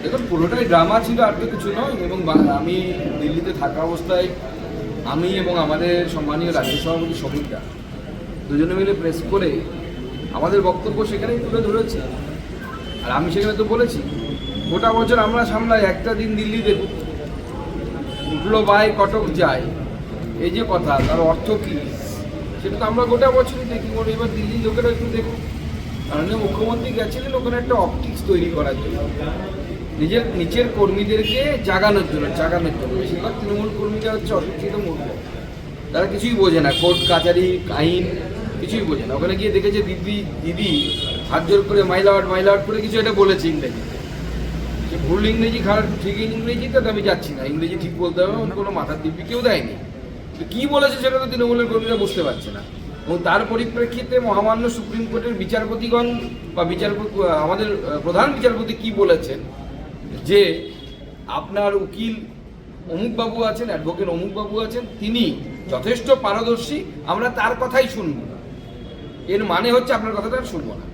দেখুন পুরোটাই ড্রামা ছিল, আর তো কিছু নয়। এবং আমি দিল্লিতে থাকা অবস্থায় আমি এবং আমাদের সম্মানীয় রাজ্য সভাপতি সমীর দা দুজনে মিলে প্রেস করে আমাদের বক্তব্য সেখানেই তুলে ধরেছি। আর আমি সেখানে তো বলেছি গোটা বছর আমরা সামলাই, একটা দিন দিল্লি দেখুন, উঠলো বাই কটক যায়, এই যে কথা, তার অর্থ কী সেটা তো আমরা গোটা বছরই দেখি। বলে এবার দিল্লির লোকেরা একটু দেখুন, কারণ মুখ্যমন্ত্রী গেছিলেন ওখানে একটা অপটিক্স তৈরি করার জন্য, নিজের নিচের কর্মীদেরকে জাগানোর জন্য। বেশিরভাগ তৃণমূল কর্মীরা হচ্ছে অশিক্ষিত মূর্খ, তারা কিছুই বোঝে না, কোর্ট কাচারি আইন কিছুই বোঝে না। ওখানে গিয়ে দেখেছে দিদি হাত জোর করে মাইল আউট করে কিছু এটা বলেছে ইংরেজিতে, যে ভুল ইংরেজি, খারাপ ঠিক ইংরেজিতে তো আমি যাচ্ছি না, ইংরেজি ঠিক বলতে হবে, কোনো মাথার দিব্যি কেউ দেয়নি। কি বলেছে সেটা তো তৃণমূলের কর্মীরা বুঝতে পারছে না। এবং তার পরিপ্রেক্ষিতে মহামান্য সুপ্রিম কোর্টের বিচারপতিগণ বা আমাদের প্রধান বিচারপতি কি বলেছেন, যে আপনার উকিল অমুকবাবু আছেন, অ্যাডভোকেট অমুকবাবু আছেন, তিনি যথেষ্ট পারদর্শী, আমরা তার কথাই শুনব। এর মানে হচ্ছে আপনার কথাটা শুনবো না।